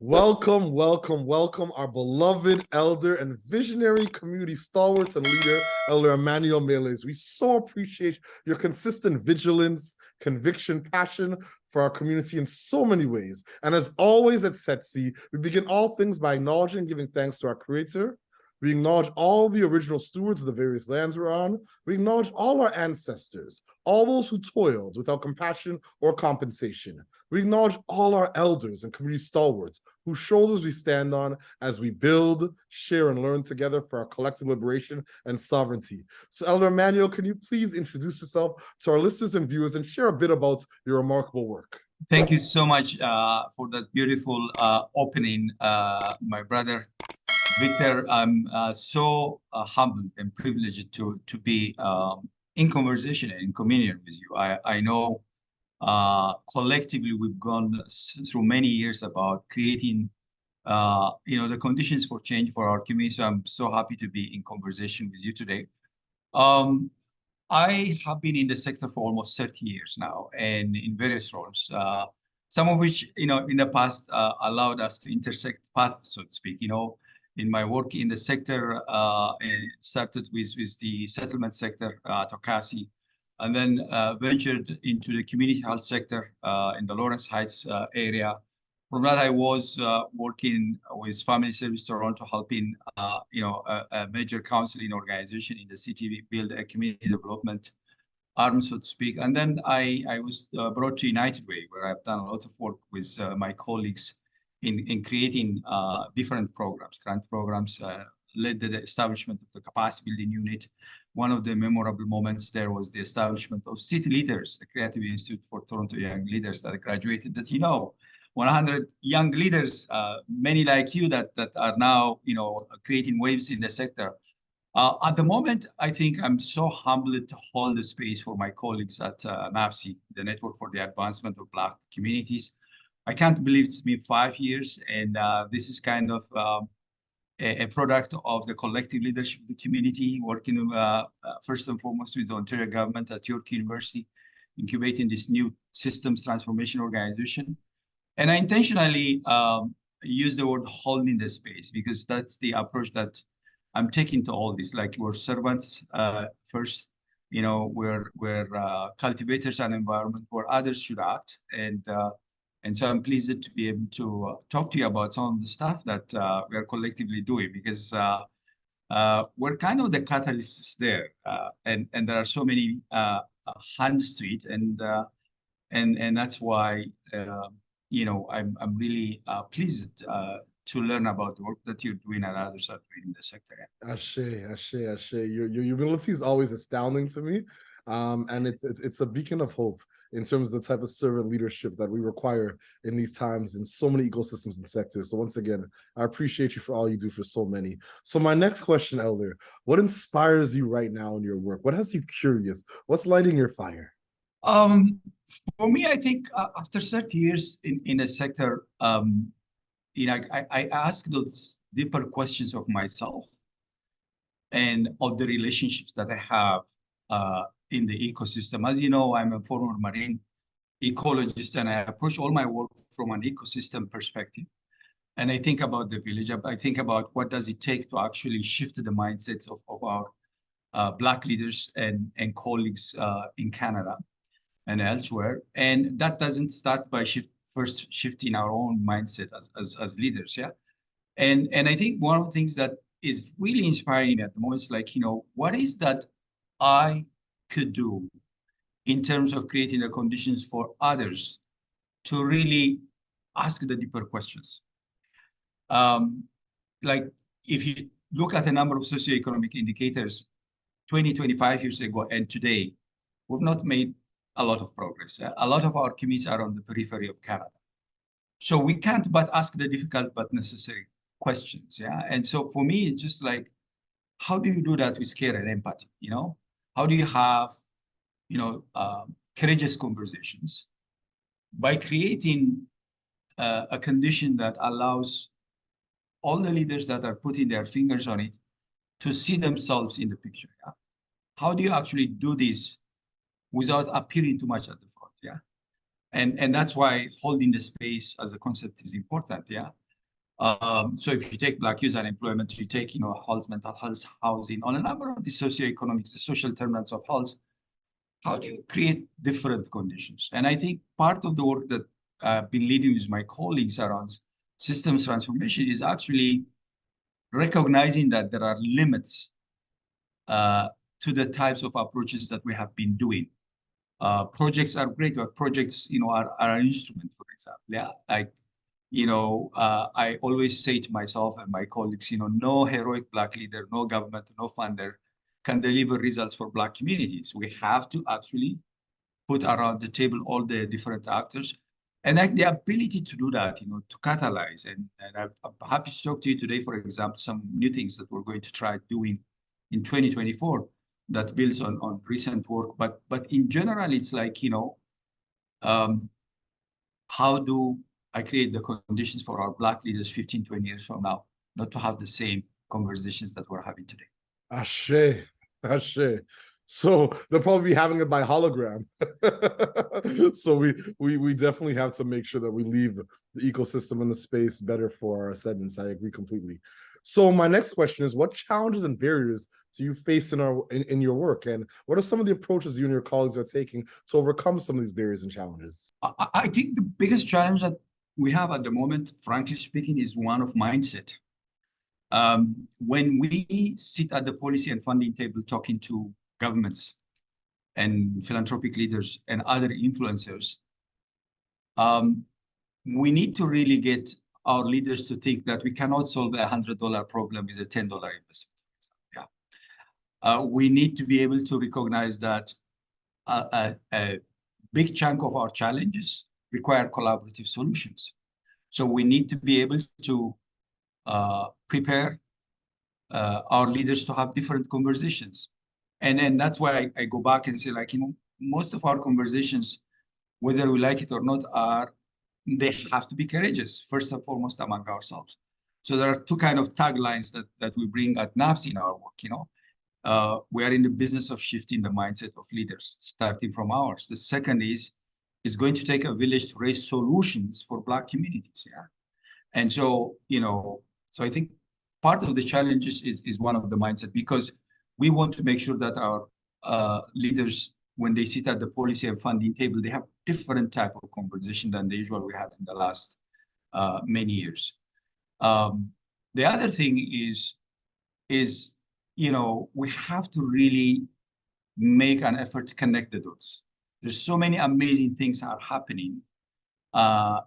Welcome, welcome, welcome, our beloved elder and visionary community stalwarts and leader, Elder Amanuel Melles. We so appreciate your consistent vigilance, conviction, passion for our community in so many ways. And as always at Setsi, we begin all things by acknowledging and giving thanks to our Creator. We acknowledge all the original stewards of the various lands we're on. We acknowledge all our ancestors, all those who toiled without compassion or compensation. We acknowledge all our elders and community stalwarts whose shoulders we stand on as we build, share, and learn together for our collective liberation and sovereignty. So, Elder Emanuel, can you please introduce yourself to our listeners and viewers and share a bit about your remarkable work? Thank you so much for that beautiful opening, my brother Victor. I'm so humbled and privileged to be in conversation and in communion with you. I know collectively we've gone through many years about creating the conditions for change for our community. So I'm so happy to be in conversation with you today. I have been in the sector for almost 30 years now, and in various roles, some of which, in the past allowed us to intersect paths, so to speak. In my work in the sector, it started with the settlement sector at OCASI, and then ventured into the community health sector in the Lawrence Heights area. From that, I was working with Family Service Toronto, helping a major counseling organization in the city build a community development arm, so to speak. And then I was brought to United Way, where I've done a lot of work with my colleagues in creating different programs, grant programs, led the establishment of the capacity building unit. One of the memorable moments there was the establishment of City Leaders, the Creative Institute for Toronto Young Leaders that graduated, 100 young leaders, many like you that are now, creating waves in the sector. At the moment, I think I'm so humbled to hold the space for my colleagues at NABC, the Network for the Advancement of Black Communities. I can't believe it's been 5 years, and this is kind of a product of the collective leadership of the community, working first and foremost with the Ontario government at York University, incubating this new systems transformation organization. And I intentionally use the word holding the space because that's the approach that I'm taking to all this. Like, we're servants first, we're cultivators and environment where others should act. And so I'm pleased to be able to talk to you about some of the stuff that we are collectively doing, because we're kind of the catalysts there, and there are so many hands to it, and that's why I'm really pleased to learn about the work that you're doing and others are doing in the sector. Ashe. Your humility is always astounding to me. And it's a beacon of hope in terms of the type of servant leadership that we require in these times in so many ecosystems and sectors. So once again, I appreciate you for all you do for so many. So my next question, Elder, what inspires you right now in your work? What has you curious? What's lighting your fire? For me, I think after 30 years in the sector, I ask those deeper questions of myself and of the relationships that I have in the ecosystem. As you know, I'm a former marine ecologist, and I approach all my work from an ecosystem perspective. And I think about the village. I think about what does it take to actually shift the mindsets of our Black leaders and colleagues in Canada and elsewhere. And that doesn't start by first shifting our own mindset as leaders, yeah? And I think one of the things that is really inspiring me at the moment is like, what is that I could do in terms of creating the conditions for others to really ask the deeper questions. Like, if you look at a number of socioeconomic indicators, 20, 25 years ago and today, we've not made a lot of progress. A lot of our communities are on the periphery of Canada. So we can't but ask the difficult but necessary questions, yeah? And so for me, it's just like, how do you do that with care and empathy, How do you have, courageous conversations by creating a condition that allows all the leaders that are putting their fingers on it to see themselves in the picture, yeah? How do you actually do this without appearing too much at the front, yeah? And that's why holding the space as a concept is important, yeah? So if you take Black youth unemployment, you take, health, mental health, housing, on a number of the socioeconomics, the social determinants of health, how do you create different conditions? And I think part of the work that I've been leading with my colleagues around systems transformation is actually recognizing that there are limits to the types of approaches that we have been doing. Projects are great, but projects, are an instrument, for example. Yeah, like, I always say to myself and my colleagues, no heroic Black leader, no government, no funder can deliver results for Black communities. We have to actually put around the table all the different actors, and like the ability to do that, to catalyze. And I'm happy to talk to you today, for example, some new things that we're going to try doing in 2024 that builds on recent work. But in general, it's like, how do I create the conditions for our Black leaders 15, 20 years from now, not to have the same conversations that we're having today? Ashe, ashe. So they'll probably be having it by hologram. So we definitely have to make sure that we leave the ecosystem and the space better for our ascendants. I agree completely. So my next question is, what challenges and barriers do you face in your work, and what are some of the approaches you and your colleagues are taking to overcome some of these barriers and challenges? I think the biggest challenge that we have at the moment, frankly speaking, is one of mindset. When we sit at the policy and funding table talking to governments and philanthropic leaders and other influencers, we need to really get our leaders to think that we cannot solve a $100 problem with a $10 investment. Yeah. We need to be able to recognize that a big chunk of our challenges require collaborative solutions. So we need to be able to prepare our leaders to have different conversations. And that's why I go back and say, like, most of our conversations, whether we like it or not, they have to be courageous, first and foremost among ourselves. So there are two kind of taglines that we bring at NABC in our work. We are in the business of shifting the mindset of leaders, starting from ours. The second is, it's going to take a village to raise solutions for Black communities. Yeah. And so, so I think part of the challenges is one of the mindset, because we want to make sure that our leaders, when they sit at the policy and funding table, they have different type of conversation than the usual we had in the last many years. The other thing is, we have to really make an effort to connect the dots. There's so many amazing things are happening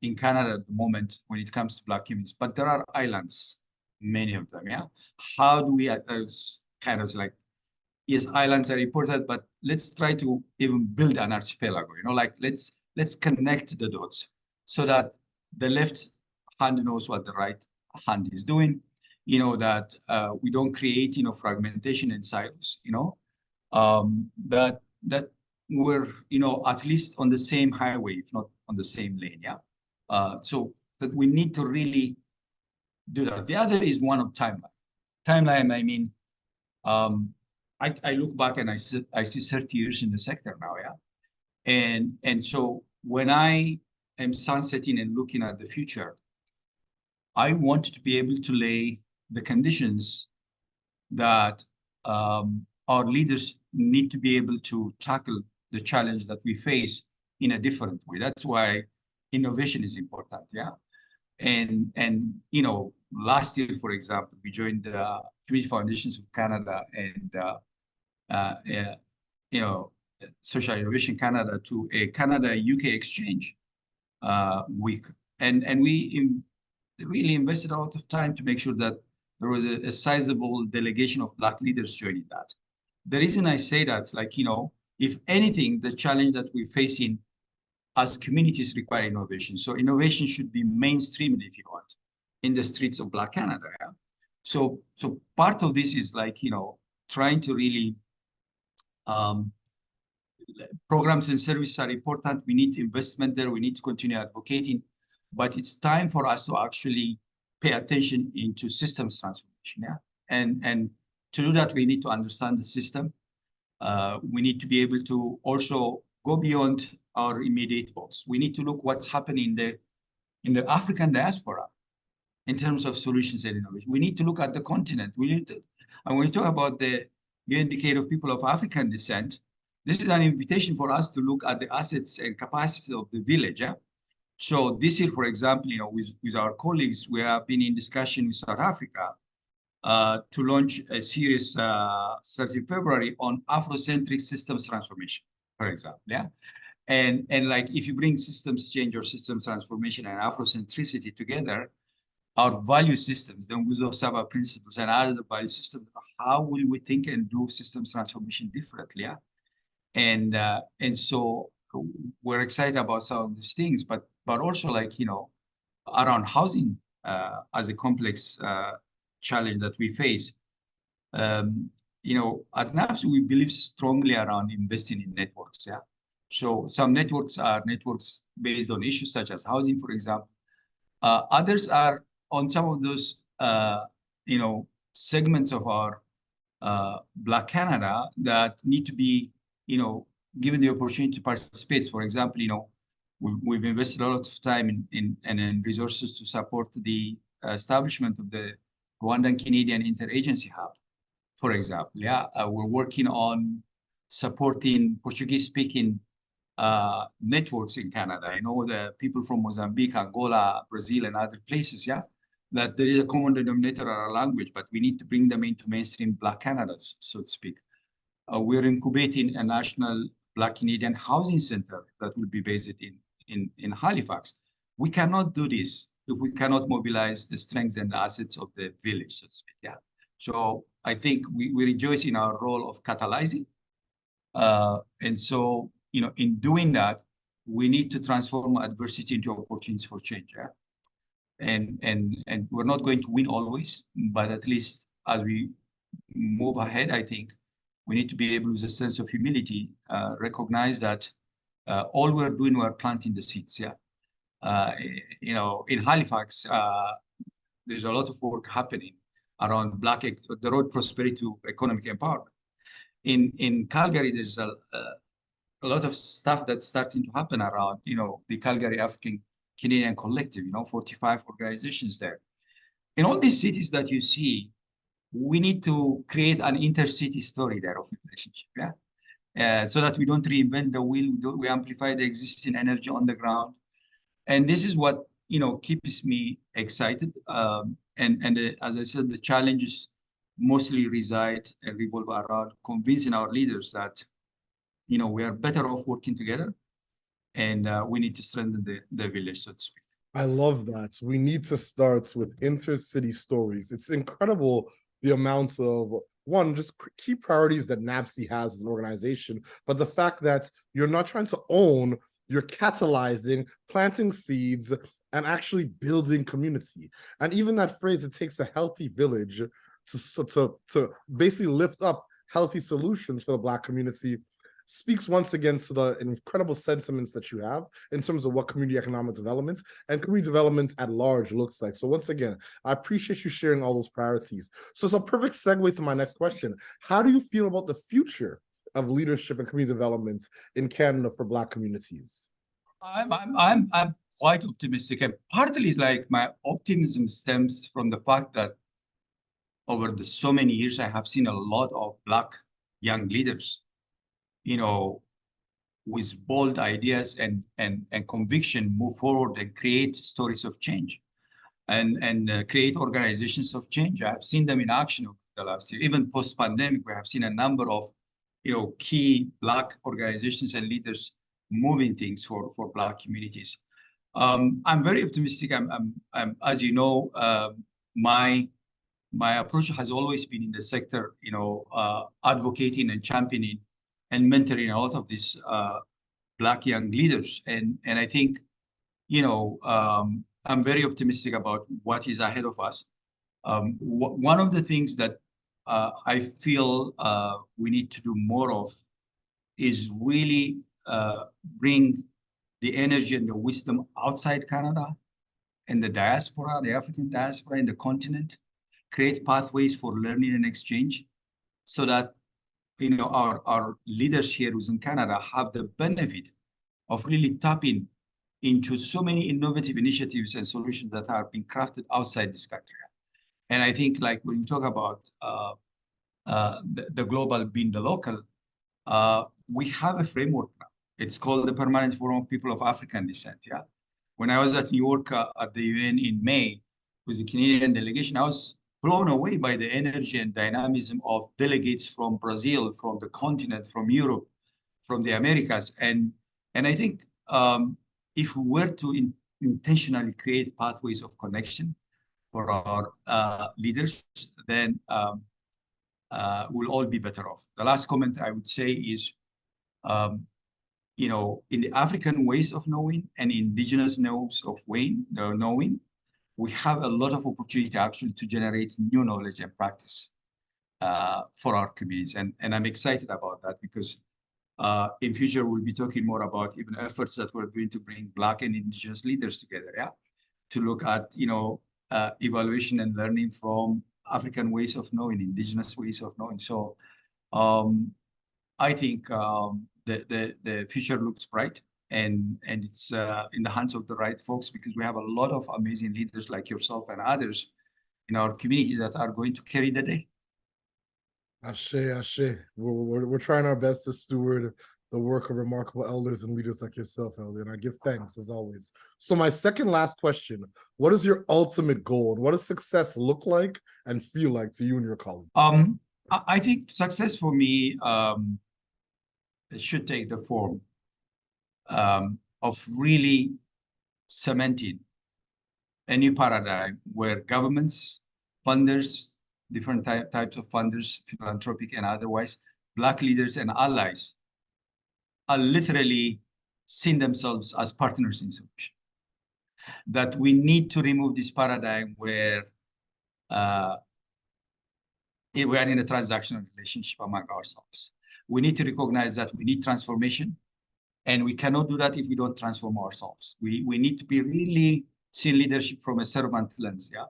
in Canada at the moment when it comes to Black communities, but there are islands, many of them. Yeah. How do we, kind of like, yes, islands are important, but let's try to even build an archipelago. Like let's connect the dots so that the left hand knows what the right hand is doing. That we don't create fragmentation in silos. That we're at least on the same highway, if not on the same lane. Yeah. So that we need to really do that. The other is one of timeline. Timeline, I mean, I look back and I see 30 years in the sector now, yeah. And so when I am sunsetting and looking at the future, I want to be able to lay the conditions that our leaders need to be able to tackle the challenge that we face in a different way. That's why innovation is important, yeah. And last year, for example, we joined the Community Foundations of Canada and Social Innovation Canada to a Canada-UK exchange week. And we really invested a lot of time to make sure that there was a sizable delegation of Black leaders joining that. The reason I say that is like, if anything, the challenge that we're facing as communities require innovation. So innovation should be mainstreamed, if you want, in the streets of Black Canada. Yeah? So part of this is like, trying to really, programs and services are important. We need investment there. We need to continue advocating, but it's time for us to actually pay attention into systems transformation. Yeah. And to do that, we need to understand the system. We need to be able to also go beyond our immediate goals. We need to look what's happening in the African diaspora. in terms of solutions and innovation. We need to look at the continent. We need to, and when we talk about the indicator of people of African descent, this is an invitation for us to look at the assets and capacities of the village. Yeah? So this year, for example, with our colleagues, we have been in discussion with South Africa to launch a series 30 February on Afrocentric systems transformation, for example. Yeah. And like if you bring systems change or systems transformation and Afrocentricity together, our value systems, then with those Saba principles and other value systems, how will we think and do systems transformation differently? Yeah. And so we're excited about some of these things, but also like, around housing as a complex challenge that we face. At NABC, we believe strongly around investing in networks. Yeah. So some networks are networks based on issues such as housing, for example. Others are on some of those, segments of our Black Canada that need to be, given the opportunity to participate. For example, we've invested a lot of time in resources to support the establishment of the Rwandan Canadian Interagency Hub, for example. Yeah, we're working on supporting Portuguese-speaking networks in Canada. I know the people from Mozambique, Angola, Brazil, and other places, yeah, that there is a common denominator in our language, but we need to bring them into mainstream Black Canada, so to speak. We're incubating a national Black Canadian housing center that will be based in Halifax. We cannot do this if we cannot mobilize the strengths and the assets of the village, so to speak. Yeah. So I think we rejoice in our role of catalyzing. And so, in doing that, we need to transform adversity into opportunities for change. Yeah? And we're not going to win always, but at least as we move ahead, I think we need to be able, with a sense of humility, recognize that all we're doing, we're planting the seeds. Yeah. In Halifax, there's a lot of work happening around the road prosperity to economic empowerment. In Calgary, there's a lot of stuff that's starting to happen around, the Calgary African Canadian Collective, 45 organizations there. In all these cities that you see, we need to create an intercity story there of relationship, yeah? So that we don't reinvent the wheel, we amplify the existing energy on the ground. And this is what, keeps me excited. As I said, the challenges mostly reside and revolve around convincing our leaders that, we are better off working together, and we need to strengthen the village, so to speak. I love that. We need to start with intercity stories. It's incredible the amounts of, one, just key priorities that NABC has as an organization, but the fact that you're not trying to own, you're catalyzing, planting seeds, and actually building community. And even that phrase, it takes a healthy village to basically lift up healthy solutions for the Black community, speaks once again to the incredible sentiments that you have in terms of what community economic development and community development at large looks like. So once again, I appreciate you sharing all those priorities. So it's a perfect segue to my next question. How do you feel about the future of leadership and community development in Canada for Black communities? I'm quite optimistic, and partly it's like my optimism stems from the fact that over so many years I have seen a lot of Black young leaders, with bold ideas and conviction, move forward and create stories of change, and create organizations of change. I've seen them in action over the last year. Even post-pandemic, we have seen a number of key Black organizations and leaders moving things for Black communities. I'm very optimistic. I'm as you know, my approach has always been in the sector, advocating and championing and mentoring a lot of these Black young leaders. And I think, I'm very optimistic about what is ahead of us. One of the things that I feel we need to do more of is really bring the energy and the wisdom outside Canada and the diaspora, the African diaspora in the continent, create pathways for learning and exchange so that our leaders here within Canada have the benefit of really tapping into so many innovative initiatives and solutions that are being crafted outside this country. And I think like when you talk about the global being the local, we have a framework now. It's called the Permanent Forum of People of African Descent. Yeah. When I was at New York at the UN in May with the Canadian delegation, I was blown away by the energy and dynamism of delegates from Brazil, from the continent, from Europe, from the Americas. And I think if we were to intentionally create pathways of connection for our leaders, then we'll all be better off. The last comment I would say is, you know, in the African ways of knowing and indigenous ways of knowing, we have a lot of opportunity actually to generate new knowledge and practice for our communities. And I'm excited about that because in future, we'll be talking more about even efforts that we're doing to bring Black and indigenous leaders together, yeah, to look at, you know, evaluation and learning from African ways of knowing, indigenous ways of knowing. So I think the future looks bright, and it's in the hands of the right folks, because we have a lot of amazing leaders like yourself and others in our community that are going to carry the day. Ashe, ashe. We're trying our best to steward the work of remarkable elders and leaders like yourself, Elder, and I give thanks as always. So my second last question, what is your ultimate goal, and what does success look like and feel like to you and your colleagues? I think success for me it should take the form of really cementing a new paradigm where governments, funders, different types of funders, philanthropic and otherwise, Black leaders and allies are literally seeing themselves as partners in solution. That we need to remove this paradigm where we are in a transactional relationship among ourselves. We need to recognize that we need transformation, and we cannot do that if we don't transform ourselves. We need to be really seeing leadership from a servant lens, yeah,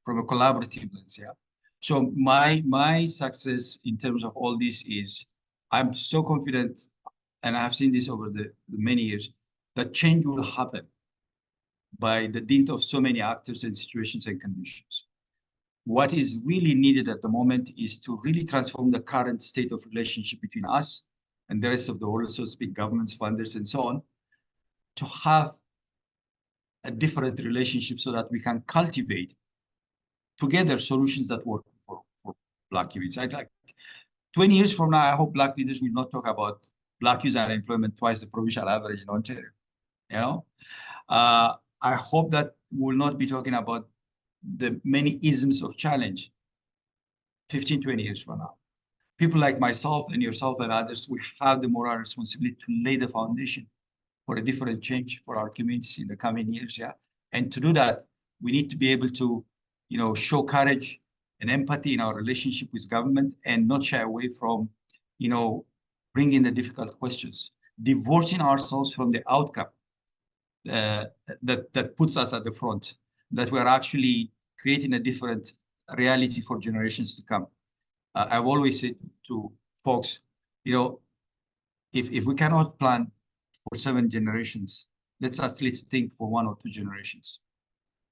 from a collaborative lens, yeah. So my success in terms of all this is, I'm so confident, and I have seen this over the many years, that change will happen by the dint of so many actors and situations and conditions. What is really needed at the moment is to really transform the current state of relationship between us and the rest of the world, so to speak, governments, funders, and so on, to have a different relationship so that we can cultivate together solutions that work for Black communities. I'd like 20 years from now, I hope Black leaders will not talk about Black youth unemployment twice the provincial average in Ontario. You know, I hope that we'll not be talking about the many isms of challenge 15, 20 years from now. People like myself and yourself and others, we have the moral responsibility to lay the foundation for a different change for our communities in the coming years, yeah. And to do that, we need to be able to, you know, show courage and empathy in our relationship with government, and not shy away from, you know, bringing the difficult questions, divorcing ourselves from the outcome that puts us at the front, that we're actually creating a different reality for generations to come. I've always said to folks, you know, if we cannot plan for 7 generations, let's at least think for 1 or 2 generations.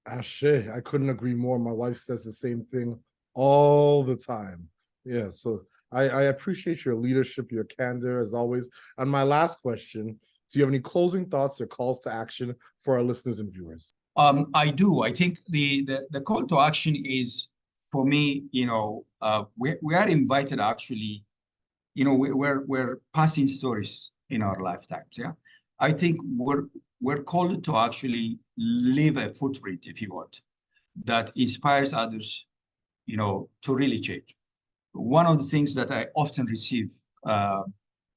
Ashe, I couldn't agree more. My wife says the same thing all the time. Yeah, so I appreciate your leadership, your candor as always. And my last question, do you have any closing thoughts or calls to action for our listeners and viewers? I do. I think the call to action is, for me, you know, we are invited actually, you know, we're passing stories in our lifetimes, yeah. I think we're called to actually leave a footprint, if you want, that inspires others, you know, to really change. One of the things that I often receive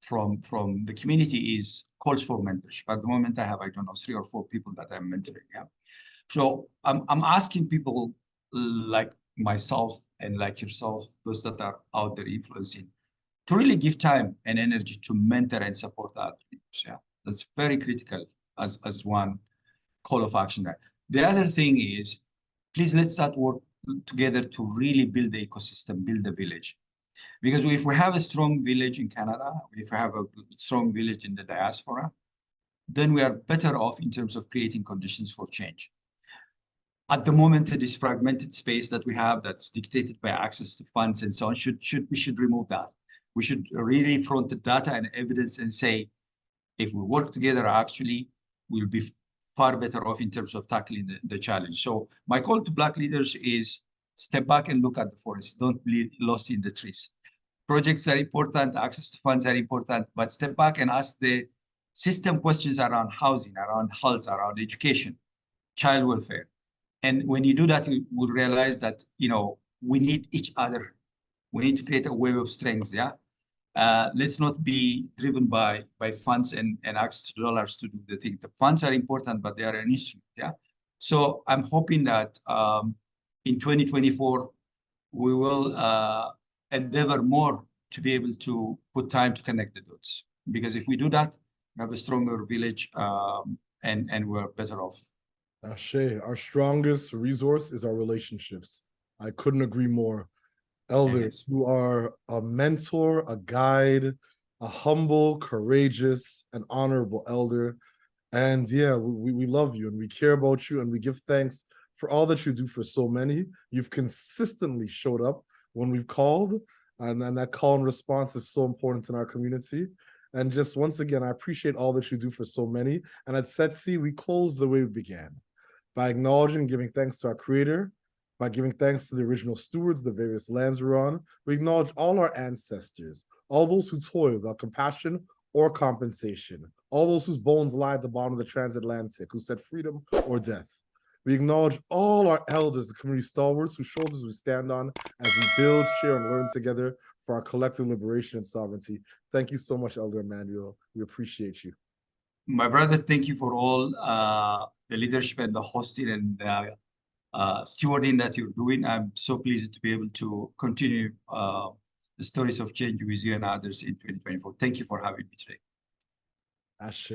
from the community is calls for mentorship. At the moment, I have, I don't know, 3 or 4 people that I'm mentoring, yeah. So I'm asking people like myself and like yourself, those that are out there influencing, to really give time and energy to mentor and support other people. Yeah, that's very critical as one call of action there. The other thing is, please let's start work together to really build the ecosystem, build the village. Because if we have a strong village in Canada, if we have a strong village in the diaspora, then we are better off in terms of creating conditions for change. At the moment, this fragmented space that we have that's dictated by access to funds and so on, we should remove that. We should really front the data and evidence and say, if we work together, actually, we'll be far better off in terms of tackling the challenge. So my call to Black leaders is step back and look at the forest. Don't be lost in the trees. Projects are important, access to funds are important, but step back and ask the system questions around housing, around health, around education, child welfare. And when you do that, you will realize that, we need each other. We need to create a wave of strengths, yeah? Let's not be driven by funds and access to dollars to do the thing. The funds are important, but they are an instrument, yeah? So I'm hoping that in 2024, we will endeavor more to be able to put time to connect the dots. Because if we do that, we have a stronger village and we're better off. Ashe, our strongest resource is our relationships. I couldn't agree more. Elder, you are a mentor, a guide, a humble, courageous, and honorable elder. And yeah, we love you and we care about you and we give thanks for all that you do for so many. You've consistently showed up when we've called, and that call and response is so important in our community. And just once again, I appreciate all that you do for so many. And at Setsi, we close the way we began, by acknowledging and giving thanks to our creator, by giving thanks to the original stewards, the various lands we're on. We acknowledge all our ancestors, all those who toiled without compassion or compensation, all those whose bones lie at the bottom of the transatlantic, who said freedom or death. We acknowledge all our elders, the community stalwarts, whose shoulders we stand on as we build, share, and learn together for our collective liberation and sovereignty. Thank you so much, Elder Emanuel. We appreciate you. My brother, thank you for all the leadership and the hosting and stewarding that you're doing. I'm so pleased to be able to continue the stories of change with you and others in 2024. Thank you for having me today. Ashe.